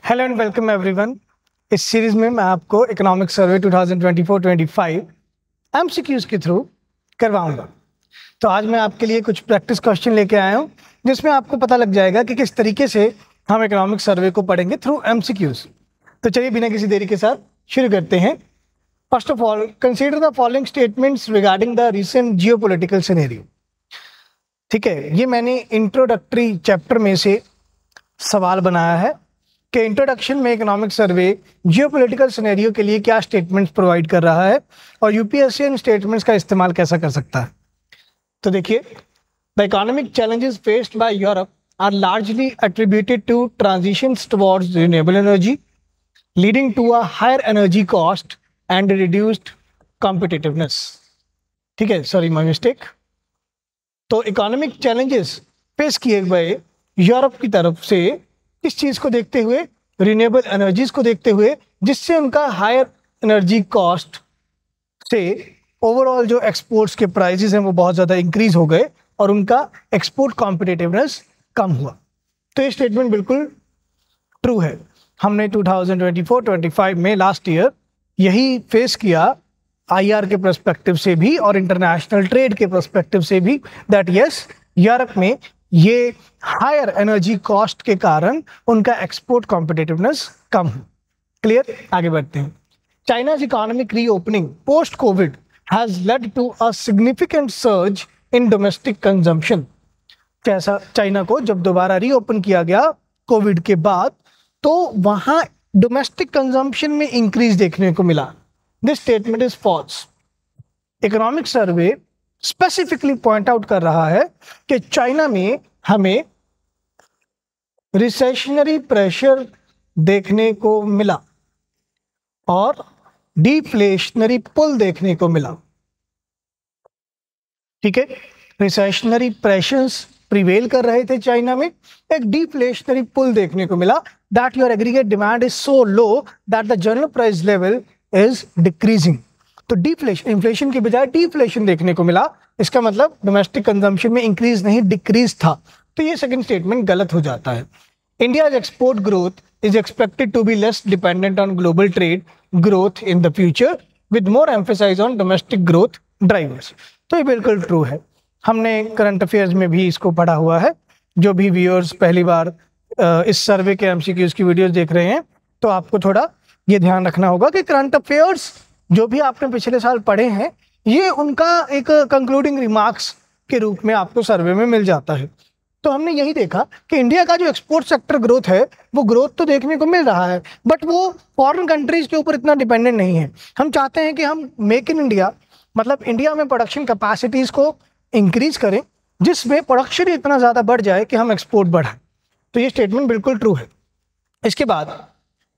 Hello and welcome everyone. इस series में मैं आपको इकोनॉमिक सर्वे 2024-25 एमसीक्यूज के थ्रू करवाऊंगा। तो आज मैं आपके लिए कुछ प्रैक्टिस क्वेश्चन लेके आया हूं जिसमें आपको पता लग जाएगा कि किस तरीके से हम इकोनॉमिक सर्वे को पढ़ेंगे थ्रू एमसीक्यूज। तो चलिए बिना किसी देरी के साथ शुरू करते हैं। First of all, consider the following statements regarding the recent geopolitical scenario. ठीक है, ये मैंने इंट्रोडक्टरी चैप्टर में से सवाल बनाया है कि इंट्रोडक्शन में इकोनॉमिक सर्वे जियोपॉलिटिकल सिनेरियो के लिए क्या स्टेटमेंट्स प्रोवाइड कर रहा है और यूपीएससी इन स्टेटमेंट्स का इस्तेमाल कैसा कर सकता है। तो देखिए, the economic challenges faced by Europe are largely attributed to transitions towards renewable energy leading to a higher energy cost and reduced competitiveness. ठीक है, सॉरी माय मिस्टेक। तो इकोनॉमिक चैलेंजेस फेस किए गए यूरोप की तरफ से इस चीज़ को देखते हुए, रिन्यूएबल एनर्जीज को देखते हुए, जिससे उनका हायर एनर्जी कॉस्ट से ओवरऑल जो एक्सपोर्ट्स के प्राइसेस हैं वो बहुत ज़्यादा इंक्रीज हो गए और उनका एक्सपोर्ट कॉम्पिटिटिवनेस कम हुआ। तो ये स्टेटमेंट बिल्कुल ट्रू है। हमने 2024-25 में लास्ट ईयर यही फेस किया आईआर के पर्सपेक्टिव से भी और इंटरनेशनल ट्रेड के पर्सपेक्टिव से भी, दैट यस, यूरोप में ये हायर एनर्जी कॉस्ट के कारण उनका एक्सपोर्ट कॉम्पिटिटिवनेस कम हो। क्लियर, आगे बढ़ते हैं। China's economic reopening post COVID has led to a significant surge in domestic consumption. कैसा, चाइना को जब दोबारा रीओपन किया गया कोविड के बाद तो वहां डोमेस्टिक कंजम्पशन में इंक्रीज देखने को मिला। This statement is false. Economic survey specifically point out कर रहा है कि चाइना में हमें रिसेशनरी प्रेशर देखने को मिला और डिफ्लेशनरी पुल देखने को मिला। ठीक है, रिसेशनरी प्रेशर्स प्रिवेल कर रहे थे चाइना में, एक डिफ्लेशनरी पुल देखने को मिला, that your aggregate demand is so low that the general price level is decreasing. तो डिफ्लेशन, इन्फ्लेशन की बजाय डिफ्लेशन देखने को मिला। इसका मतलब डोमेस्टिक कंजम्पशन में इंक्रीज नहीं डिक्रीज था। तो ये सेकंड स्टेटमेंट गलत हो जाता है। India's export growth is expected to be less dependent on global trade growth in the future with more emphasize on domestic growth drivers. तो ये बिल्कुल ट्रू है। हमने करंट अफेयर्स में भी इसको पढ़ा हुआ है। जो भी व्यूअर्स पहली बार इस सर्वे के एमसीक्यूज की वीडियोस देख रहे हैं तो आपको थोड़ा ये ध्यान रखना होगा कि करंट अफेयर्स जो भी आपने पिछले साल पढ़े हैं ये उनका एक कंक्लूडिंग रिमार्क्स के रूप में आपको सर्वे में मिल जाता है। तो हमने यही देखा कि इंडिया का जो एक्सपोर्ट सेक्टर ग्रोथ है वो ग्रोथ तो देखने को मिल रहा है, बट वो फॉरेन कंट्रीज के ऊपर इतना डिपेंडेंट नहीं है। हम चाहते हैं कि हम मेक इन इंडिया, मतलब इंडिया में प्रोडक्शन कैपेसिटीज को इंक्रीज करें जिसमें प्रोडक्शन इतना ज़्यादा बढ़ जाए कि हम एक्सपोर्ट बढ़ाएं। तो ये स्टेटमेंट बिल्कुल ट्रू है। इसके बाद,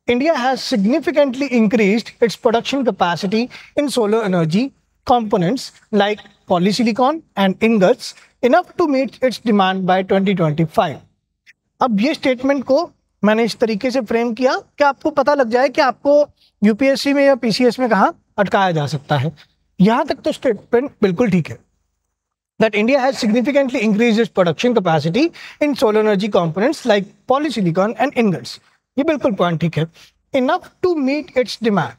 India has significantly increased its production capacity in solar energy components like polysilicon and ingots enough to meet its demand by 2025। अब ये स्टेटमेंट को मैंने इस तरीके से फ्रेम किया कि आपको पता लग जाए कि आपको यूपीएससी में या पीसीएस में कहाँ अटकाया जा सकता है। यहाँ तक तो स्टेटमेंट बिल्कुल ठीक है। That India has significantly increased its production capacity in solar energy components like polysilicon and ingots। ये बिल्कुल पॉइंट ठीक है। Enough to meet its demand,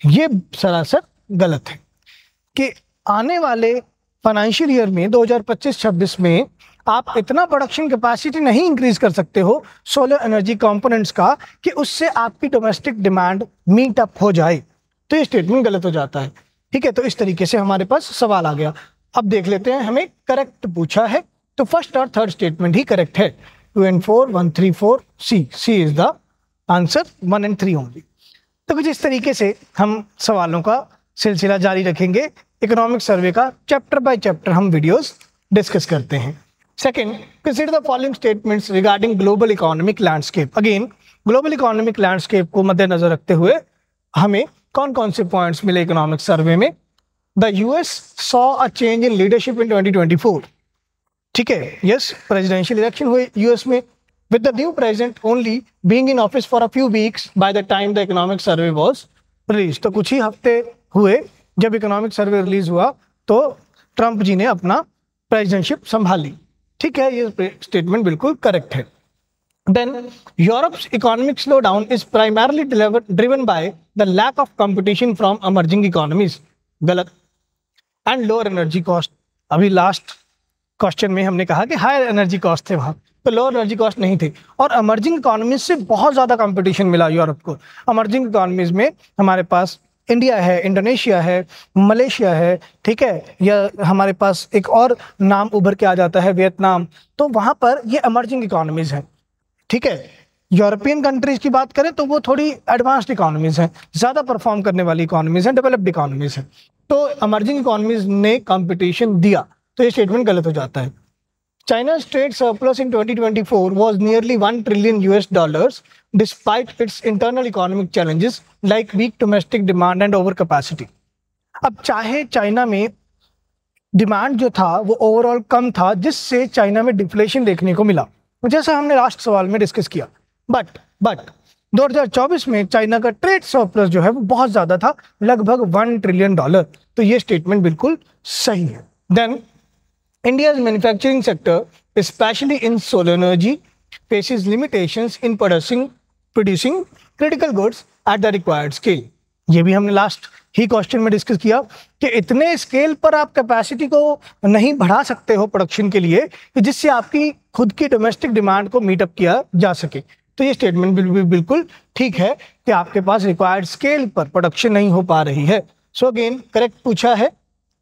ये सरासर गलत है कि आने वाले फाइनेंशियल ईयर में 2025-26 में आप इतना प्रोडक्शन कैपेसिटी नहीं इंक्रीज कर सकते हो सोलर एनर्जी कंपोनेंट्स का कि उससे आपकी डोमेस्टिक डिमांड मीट अप हो जाए। तो ये स्टेटमेंट गलत हो जाता है। ठीक है, तो इस तरीके से हमारे पास सवाल आ गया। अब देख लेते हैं, हमें करेक्ट पूछा है तो फर्स्ट और थर्ड स्टेटमेंट ही करेक्ट है। 2 and 4, 1, 3, 4, C is the answer, 1 and 3 only. तो कुछ इस तरीके से हम सवालों का सिलसिला जारी रखेंगे। इकोनॉमिक सर्वे का चैप्टर बाय चैप्टर हम वीडियोस डिस्कस करते हैं। Second, consider the following statements regarding global economic landscape. Again, global economic landscape को मद्देनजर रखते हुए हमें कौन कौन से पॉइंट्स मिले इकोनॉमिक सर्वे में। The US saw a change in leadership in 2024। ठीक है, यस, प्रेसिडेंशियल इलेक्शन हुए यूएस में with the new president only being in office for a few weeks by the time the economic survey was released। तो कुछ ही हफ्ते हुए जब economic survey release हुआ तो ट्रंप जी ने अपना प्रेसिडेंटशिप संभाली। ठीक है, ये स्टेटमेंट बिल्कुल करेक्ट है। Then Europe's economic slowdown is primarily driven by the lack of competition from emerging economies. गलत. And lower energy cost. अभी लास्ट क्वेश्चन में हमने कहा कि हायर एनर्जी कॉस्ट थे वहाँ, तो लोअर एनर्जी कॉस्ट नहीं थे. और emerging economies से बहुत ज़्यादा कंपटीशन मिला यूरोप को. emerging economies में हमारे पास इंडिया है, इंडोनेशिया है, मलेशिया है, ठीक है, या हमारे पास एक और नाम उभर के आ जाता है वियतनाम. तो वहाँ पर ये emerging economies हैं. ठीक है, यूरोपियन कंट्रीज की बात करें तो वो थोड़ी एडवांस्ड इकोनॉमीज हैं, ज़्यादा परफॉर्म करने वाली इकोनॉमीज हैं, डेवलप्ड इकोनॉमीज हैं. तो इमर्जिंग इकोनॉमीज ने कंपटीशन दिया, तो ये स्टेटमेंट गलत हो जाता है. चाइना's trade surplus in 2024 was nearly $1 trillion despite its internal economic challenges like weak domestic demand and overcapacity. अब चाहे चाइना में डिमांड जो था वो ओवरऑल कम था, जिससे चाइना में डिफ्लेशन देखने को मिला, जैसा हमने लास्ट सवाल में डिस्कस किया. बट 2024 में चाइना का ट्रेड सरप्लस जो है वो बहुत ज़्यादा था, लगभग $1 ट्रिलियन. तो ये स्टेटमेंट बिल्कुल सही है. Then India's manufacturing sector, especially in solar energy, faces limitations in producing critical goods at the required scale. ये भी हमने लास्ट ही क्वेश्चन में डिस्कस किया कि इतने स्केल पर आप कैपेसिटी को नहीं बढ़ा सकते हो प्रोडक्शन के लिए कि जिससे आपकी खुद की डोमेस्टिक डिमांड को मीट अप किया जा सके. तो ये स्टेटमेंट बिल्कुल ठीक है कि आपके पास रिक्वायर्ड स्केल पर प्रोडक्शन नहीं हो पा रही है. सो अगेन करेक्ट पूछा है.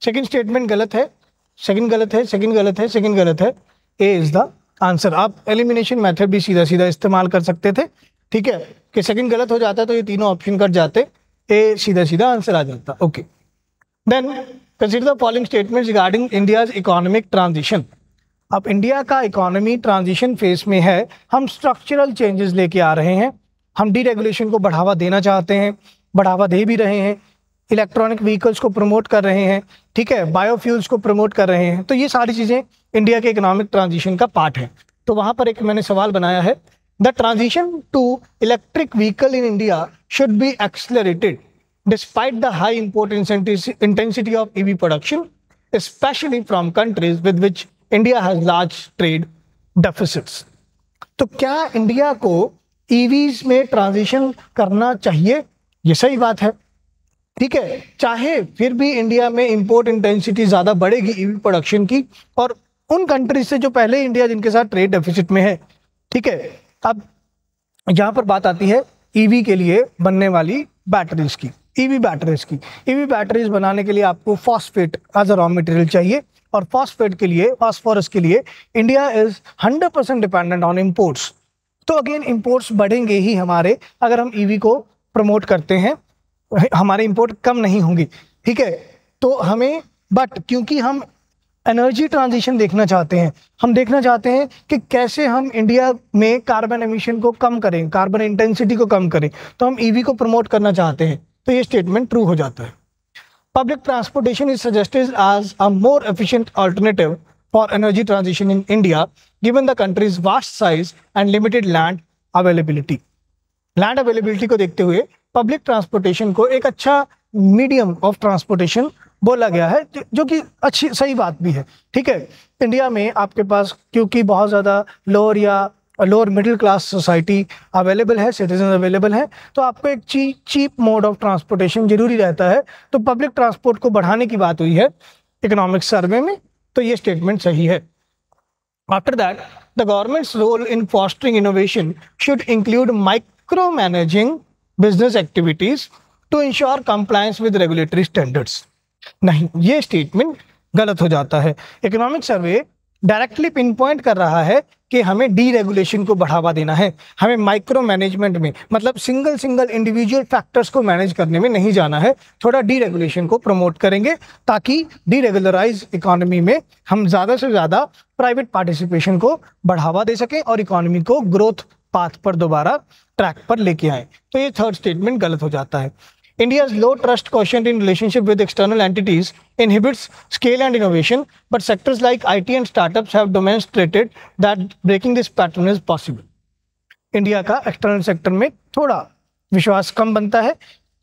सेकेंड स्टेटमेंट गलत है, सेकंड गलत है, सेकंड गलत है, सेकंड गलत है. ए इज द आंसर. आप एलिमिनेशन मेथड भी सीधा सीधा इस्तेमाल कर सकते थे, ठीक है, कि सेकंड गलत हो जाता तो ये तीनों ऑप्शन कट जाते, ए सीधा सीधा आंसर आ जाता. Okay, then consider the following statements regarding India's economic transition. अब इंडिया का इकोनॉमी ट्रांजिशन फेज में है. हम स्ट्रक्चरल चेंजेस लेके आ रहे हैं, हम डीरेगुलेशन को बढ़ावा देना चाहते हैं, बढ़ावा दे भी रहे हैं, इलेक्ट्रॉनिक व्हीकल्स को प्रमोट कर रहे हैं, ठीक है, बायोफ्यूल्स को प्रमोट कर रहे हैं. तो ये सारी चीज़ें इंडिया के इकोनॉमिक ट्रांजिशन का पार्ट है. तो वहाँ पर एक मैंने सवाल बनाया है, the transition to electric vehicle in India should be accelerated despite the high import intensity of EV production specially from countries with which India has large trade deficits. तो क्या इंडिया को ईवीज में ट्रांजिशन करना चाहिए? ये सही बात है, ठीक है. चाहे फिर भी इंडिया में इंपोर्ट इंटेंसिटी ज़्यादा बढ़ेगी ईवी प्रोडक्शन की, और उन कंट्रीज से जो पहले इंडिया जिनके साथ ट्रेड डेफिसिट में है, ठीक है. अब यहाँ पर बात आती है ईवी के लिए बनने वाली बैटरीज की. ईवी बैटरीज बनाने के लिए आपको phosphate as a raw material चाहिए, और फॉस्फेट के लिए, फास्फोरस के लिए India is 100% dependent on imports. तो अगेन इम्पोर्ट्स बढ़ेंगे ही हमारे, अगर हम ईवी को प्रमोट करते हैं, हमारे इंपोर्ट कम नहीं होंगी, ठीक है. तो हमें, बट क्योंकि हम एनर्जी ट्रांजिशन देखना चाहते हैं, हम देखना चाहते हैं कि कैसे हम इंडिया में कार्बन एमिशन को कम करें, कार्बन इंटेंसिटी को कम करें, तो हम ईवी को प्रमोट करना चाहते हैं. तो ये स्टेटमेंट ट्रू हो जाता है. Public transportation is suggested as a more efficient alternative for energy transition in India given the country's vast size and limited land availability. Land availability को देखते हुए पब्लिक ट्रांसपोर्टेशन को एक अच्छा मीडियम ऑफ ट्रांसपोर्टेशन बोला गया है, जो कि अच्छी सही बात भी है, ठीक है. इंडिया में आपके पास क्योंकि बहुत ज़्यादा lower middle class society available है, सिटीजन अवेलेबल है, तो आपको एक चीप मोड ऑफ ट्रांसपोर्टेशन जरूरी रहता है. तो पब्लिक ट्रांसपोर्ट को बढ़ाने की बात हुई है इकोनॉमिक सर्वे में, तो ये स्टेटमेंट सही है. After that the government's role in fostering innovation should include micro managing business activities to ensure compliance with regulatory standards. नहीं, ये स्टेटमेंट गलत हो जाता है. Economic survey directly pin point कर रहा है कि हमें डीरेगुलेशन को बढ़ावा देना है, हमें माइक्रो मैनेजमेंट में, मतलब सिंगल इंडिविजुअल फैक्टर्स को मैनेज करने में नहीं जाना है, थोड़ा डीरेगुलेशन को प्रमोट करेंगे ताकि डीरेगुलराइज इकोनॉमी में हम ज़्यादा से ज़्यादा प्राइवेट पार्टिसिपेशन को बढ़ावा दे सकें और इकोनॉमी को ग्रोथ पाथ पर दोबारा ट्रैक पर लेके आए. तो ये थर्ड स्टेटमेंट गलत हो जाता है. India's low trust quotient in relationship with external entities inhibits scale and innovation, but sectors like IT and startups have demonstrated that breaking this pattern is possible. India का एक्सटर्नल सेक्टर में थोड़ा विश्वास कम बनता है.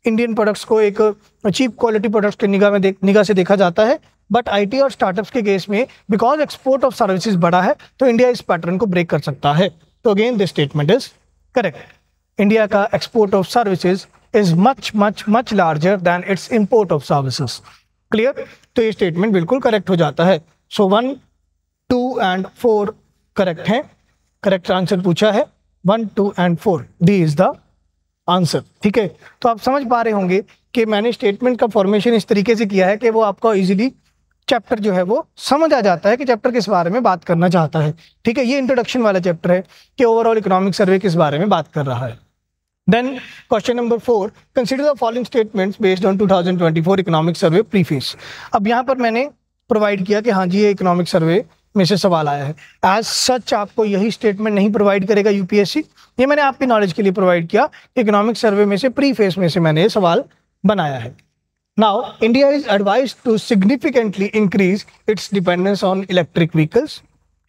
इंडियन प्रोडक्ट्स को एक cheap quality products के निगाह से देखा जाता है, बट आईटी और स्टार्टअप्स के केस में बिकॉज एक्सपोर्ट ऑफ सर्विसेज बढ़ा है, तो इंडिया इस पैटर्न को ब्रेक कर सकता है. तो again this statement is correct. India का export of services is much much much larger than its import of services. Clear? तो ये स्टेटमेंट बिल्कुल करेक्ट हो जाता है। सो 1, 2 and 4 करेक्ट है। करेक्ट आंसर पूछा है 1, 2 and 4, D is the answer. ठीक है, तो आप समझ पा रहे होंगे कि मैंने स्टेटमेंट का फॉर्मेशन इस तरीके से किया है कि वो आपका इजीली चैप्टर जो है वो समझ आ जाता है कि चैप्टर किस बारे में बात करना चाहता है। ठीक है, ये इंट्रोडक्शन वाला चैप्टर है कि ओवरऑल इकोनॉमिक सर्वे किस बारे में बात कर रहा है। Then question number 4, consider the following statements based on 2024 economic survey preface. अब यहाँ पर मैंने प्रोवाइड किया कि हाँ जी ये इकोनॉमिक सर्वे में से सवाल आया है। एज सच आपको यही स्टेटमेंट नहीं प्रोवाइड करेगा यूपीएससी, ये मैंने आपकी नॉलेज के लिए प्रोवाइड किया। इकोनॉमिक सर्वे में से प्रीफेस में से मैंने ये सवाल बनाया है। Now India is advised to significantly increase its dependence on electric vehicles.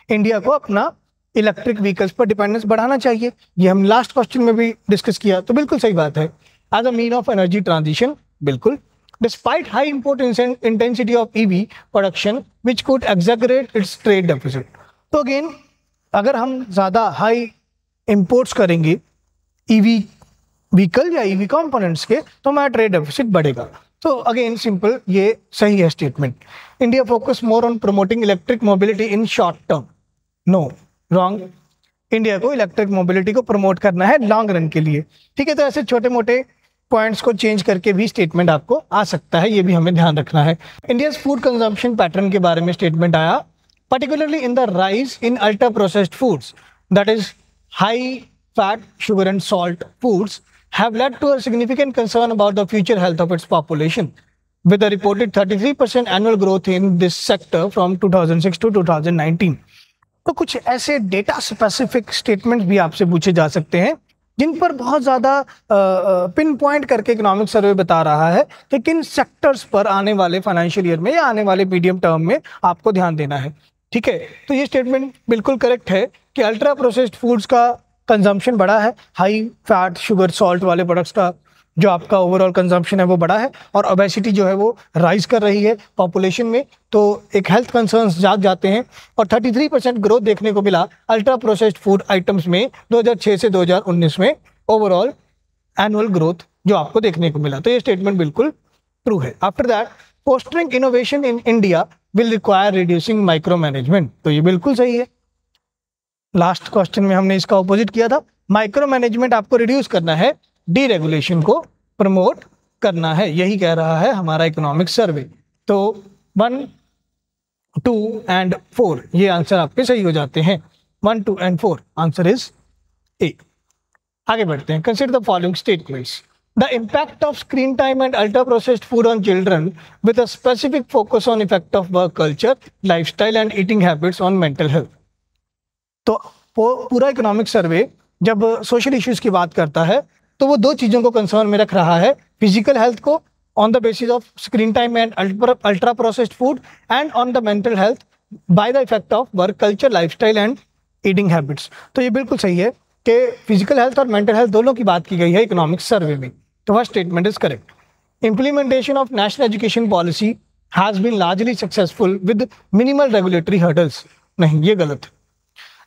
India को अपना इलेक्ट्रिक व्हीकल्स पर डिपेंडेंस बढ़ाना चाहिए, ये हम लास्ट क्वेश्चन में भी डिस्कस किया, तो बिल्कुल सही बात है। As a mean of energy transition, बिल्कुल। Despite high import intensity of EV production, which could exaggerate its trade deficit. तो अगेन अगर हम ज़्यादा हाई इंपोर्ट्स करेंगे EV व्हीकल या EV कंपोनेंट्स के तो हमारा ट्रेड डेफिसिट बढ़ेगा। तो अगेन सिंपल ये सही है statement. India focus more on promoting electric mobility in short term, no wrong. India को इलेक्ट्रिक मोबिलिटी को प्रमोट करना है लॉन्ग रन के लिए। ठीक है, तो ऐसे छोटे मोटे पॉइंट्स को चेंज करके भी स्टेटमेंट आपको आ सकता है, ये भी हमें ध्यान रखना है। इंडियाज फूड कंजम्पशन पैटर्न के बारे में स्टेटमेंट आया, particularly in the rise in ultra processed foods, that is high fat, sugar and salt foods have led to a significant concern about the future health of its population, with a reported 33% annual growth in this sector from 2006 to 2019. तो कुछ ऐसे data specific statements भी आपसे पूछे जा सकते हैं जिन पर बहुत ज़्यादा पिन पॉइंट करके इकोनॉमिक सर्वे बता रहा है कि किन सेक्टर्स पर आने वाले फाइनेंशियल ईयर में या आने वाले मीडियम टर्म में आपको ध्यान देना है। ठीक है, तो ये स्टेटमेंट बिल्कुल करेक्ट है कि अल्ट्रा प्रोसेस्ड फूड्स का कंजम्पशन बढ़ा है, हाई फैट, शुगर, सॉल्ट वाले प्रोडक्ट्स का जो आपका ओवरऑल कंजम्पशन है वो बढ़ा है, और ओबेसिटी जो है वो राइज कर रही है पॉपुलेशन में, तो एक हेल्थ कंसर्न्स जाग जाते हैं। और 33% ग्रोथ देखने को मिला अल्ट्रा प्रोसेस्ड फूड आइटम्स में 2006 से 2019 में ओवरऑल एनुअल ग्रोथ जो आपको देखने को मिला। तो ये स्टेटमेंट बिल्कुल ट्रू है। After that, fostering innovation in India will require reducing micro management, तो ये बिल्कुल सही है। लास्ट क्वेश्चन में हमने इसका ऑपोजिट किया था, माइक्रो मैनेजमेंट आपको रिड्यूस करना है, डीरेगुलेशन को प्रमोट करना है, यही कह रहा है हमारा इकोनॉमिक सर्वे। तो 1, 2 and 4 ये आंसर आपके सही हो जाते हैं। 1, 2 and 4 आंसर इज ए। आगे बढ़ते हैं। Consider the following statements. The impact of screen time and ultra processed food on children with a specific focus on effect of work culture, lifestyle and eating habits on mental health. तो पूरा economic survey जब social issues की बात करता है तो वो दो चीज़ों को कंसर्न में रख रहा है, फिजिकल हेल्थ को on the basis of screen time and ultra processed food, and on the mental health by the effect of work culture, lifestyle and eating habits. तो ये बिल्कुल सही है कि फिजिकल हेल्थ और मेंटल हेल्थ दोनों की बात की गई है इकोनॉमिक सर्वे में। तो वह statement is correct. Implementation of national education policy has been largely successful with minimal regulatory hurdles, नहीं ये गलत है।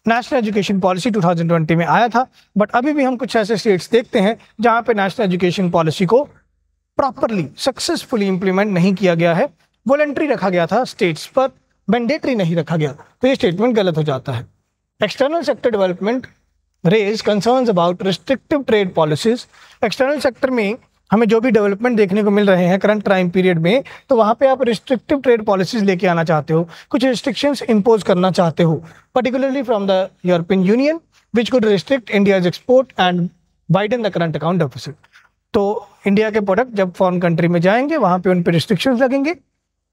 नेशनल एजुकेशन पॉलिसी 2020 में आया था, बट अभी भी हम कुछ ऐसे स्टेट्स देखते हैं जहां पे नेशनल एजुकेशन पॉलिसी को प्रॉपरली सक्सेसफुली इंप्लीमेंट नहीं किया गया है, वॉलंटरी रखा गया था स्टेट्स पर, मैंडेटरी नहीं रखा गया, तो ये स्टेटमेंट गलत हो जाता है। External sector development raise concerns about restrictive trade policies. External sector में हमें जो भी डेवलपमेंट देखने को मिल रहे हैं करंट टाइम पीरियड में, तो वहाँ पे आप रिस्ट्रिक्टिव ट्रेड पॉलिसीज लेके आना चाहते हो, कुछ रिस्ट्रिक्शंस इंपोज करना चाहते हो, particularly from the European union which could restrict India's export and widen the current account deficit. तो इंडिया के प्रोडक्ट जब फॉरेन कंट्री में जाएंगे वहाँ पे उन पर रिस्ट्रिक्शंस लगेंगे,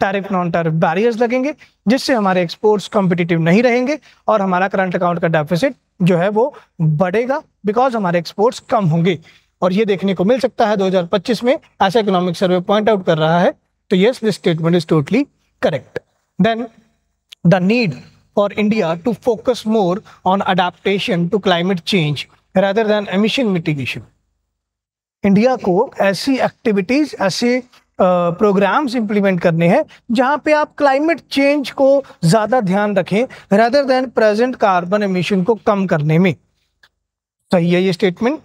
टैरिफ नॉन टैरिफ बैरियर्स लगेंगे, जिससे हमारे एक्सपोर्ट्स कॉम्पिटिटिव नहीं रहेंगे और हमारा करंट अकाउंट का डेफिसिट जो है वो बढ़ेगा, बिकॉज हमारे एक्सपोर्ट्स कम होंगे। और ये देखने को मिल सकता है 2025 में, ऐसा इकोनॉमिक सर्वे पॉइंट आउट कर रहा है। तो yes, this statement is totally correct. Then the need for India to focus more on adaptation to climate change rather than emission mitigation. India को ऐसी एक्टिविटीज, ऐसे प्रोग्राम्स इंप्लीमेंट करने हैं जहां पे आप क्लाइमेट चेंज को ज़्यादा ध्यान रखें rather than present carbon emission को कम करने में। सही है ये statement.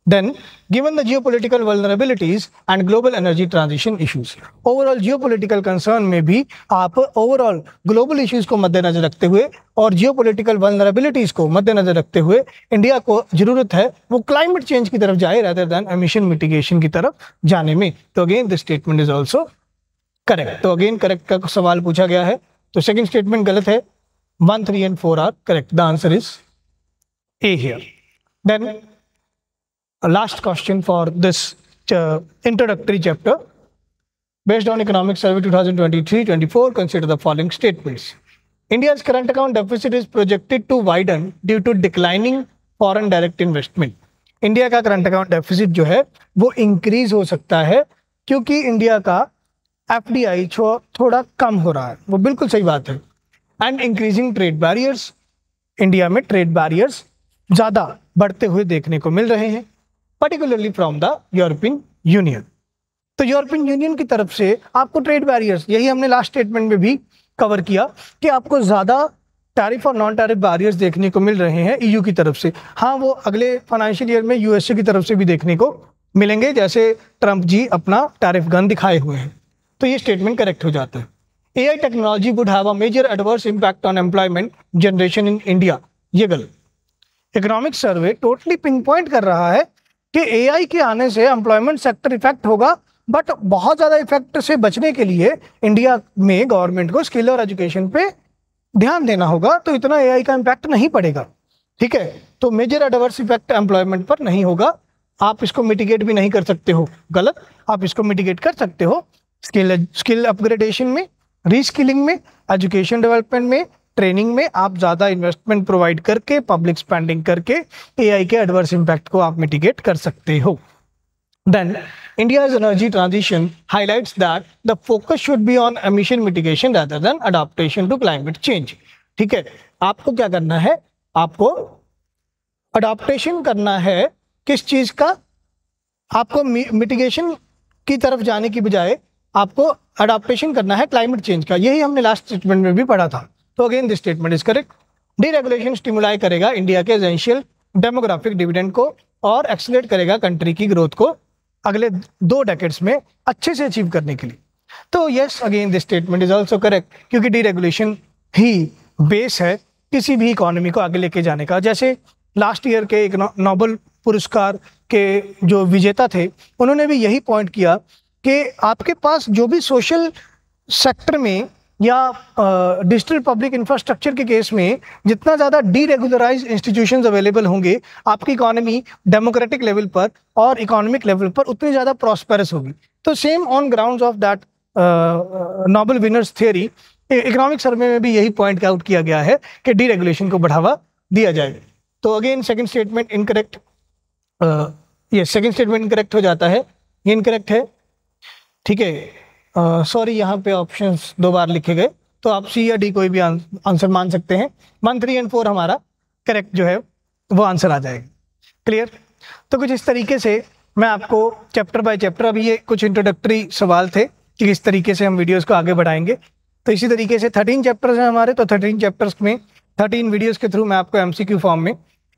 Then given the geopolitical vulnerabilities and global energy transition issues, overall geopolitical concern में भी आप ओवरऑल ग्लोबल इश्यूज को मद्देनजर रखते हुए और जियोपॉलिटिकल वल्नरेबिलिटीज को मद्देनजर रखते हुए इंडिया को जरूरत है वो क्लाइमेट चेंज की तरफ जाए रादर देन एमिशन मिटिगेशन की तरफ जाने में। तो again this statement is also correct. तो अगेन करेक्ट का सवाल पूछा गया है, तो सेकंड स्टेटमेंट गलत है। 1, 3 and 4 are correct. The answer is A here. Then last question for this introductory chapter. Based on Economic Survey 2023-24, consider the following statements. India's current account deficit is projected to widen due to declining foreign direct investment. India का current account deficit जो है वो increase हो सकता है क्योंकि India का FDI थोड़ा कम हो रहा है, वो बिल्कुल सही बात है। And increasing trade barriers, India में ट्रेड बैरियर्स ज़्यादा बढ़ते हुए देखने को मिल रहे हैं, particularly from the European union. तो यूरोपियन यूनियन की तरफ से आपको ट्रेड बैरियर्स, यही हमने लास्ट स्टेटमेंट में भी कवर किया कि आपको ज़्यादा टैरिफ और नॉन टैरिफ बैरियर्स देखने को मिल रहे हैं ईयू की तरफ से। हाँ, वो अगले फाइनेंशियल ईयर में यूएसए की तरफ से भी देखने को मिलेंगे, जैसे ट्रंप जी अपना टैरिफ गन दिखाए हुए हैं। तो ये स्टेटमेंट करेक्ट हो जाता है। AI technology would have a major adverse impact on employment generation in India, ये गलत। Economic survey totally pin point कर रहा है कि AI के आने से एम्प्लॉयमेंट सेक्टर इफेक्ट होगा, बट बहुत ज़्यादा इफेक्ट से बचने के लिए इंडिया में गवर्नमेंट को स्किल और एजुकेशन पे ध्यान देना होगा, तो इतना AI का इम्पैक्ट नहीं पड़ेगा। ठीक है, तो मेजर एडवर्स इफेक्ट एम्प्लॉयमेंट पर नहीं होगा। आप इसको मिटिगेट भी नहीं कर सकते हो, गलत। आप इसको मिटिगेट कर सकते हो स्किल अपग्रेडेशन में, रीस्किलिंग में, एजुकेशन डेवलपमेंट में, ट्रेनिंग में आप ज़्यादा इन्वेस्टमेंट प्रोवाइड करके, पब्लिक स्पेंडिंग करके AI के एडवर्स इम्पैक्ट को आप मिटिगेट कर सकते हो। Then India's energy transition highlights that the focus should be on emission mitigation rather than adaptation to climate change. ठीक है, आपको क्या करना है, आपको अडॉप्टेशन करना है किस चीज़ का, आपको मिटिगेशन की तरफ जाने की बजाय आपको अडॉप्टेशन करना है क्लाइमेट चेंज का। यही हमने लास्ट स्टेटमेंट में भी पढ़ा था। तो again this statement is correct. Deregulation stimuli करेगा इंडिया के एसेंशियल डेमोग्राफिक डिविडेंड को और एक्सीलरेट करेगा कंट्री की ग्रोथ को अगले 2 डेकेड्स में अच्छे से अचीव करने के लिए। तो yes, again this statement is also correct, क्योंकि डीरेगुलेशन ही बेस है किसी भी इकोनॉमी को आगे लेके जाने का। जैसे लास्ट ईयर के एक नोबेल पुरस्कार के जो विजेता थे, उन्होंने भी यही पॉइंट किया कि आपके पास जो भी सोशल सेक्टर में या डिजिटल पब्लिक इंफ्रास्ट्रक्चर के केस में जितना ज़्यादा डीरेगुलराइज इंस्टीट्यूशंस अवेलेबल होंगे, आपकी इकोनॉमी डेमोक्रेटिक लेवल पर और इकोनॉमिक लेवल पर उतनी ज़्यादा प्रॉस्पेरस होगी। तो same on grounds of that Nobel winners theory, economic survey में भी यही पॉइंट आउट किया गया है कि डीरेगुलेशन को बढ़ावा दिया जाए। तो अगेन सेकंड स्टेटमेंट इनकरेक्ट, ये सेकंड स्टेटमेंट इनकरेक्ट हो जाता है, ये इनकरेक्ट है। ठीक है, सॉरी यहाँ पे ऑप्शंस 2 बार लिखे गए, तो आप C या D कोई भी आंसर मान सकते हैं। 1, 3 and 4 हमारा करेक्ट जो है वो आंसर आ जाएगा। क्लियर? तो कुछ इस तरीके से मैं आपको चैप्टर बाय चैप्टर, अभी ये कुछ इंट्रोडक्टरी सवाल थे कि किस तरीके से हम वीडियोस को आगे बढ़ाएंगे। तो इसी तरीके से 13 चैप्टर्स हैं हमारे, तो 13 चैप्टर्स में 13 वीडियोज़ के थ्रू मैं आपको MCQ फॉर्म में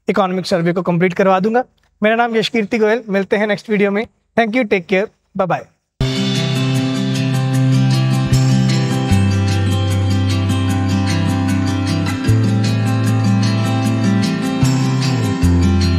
इकोनॉमिक सर्वे को कंप्लीट करवा दूंगा। मेरा नाम यशकीर्ति गोयल, मिलते हैं नेक्स्ट वीडियो में। Thank you, take care, bye bye.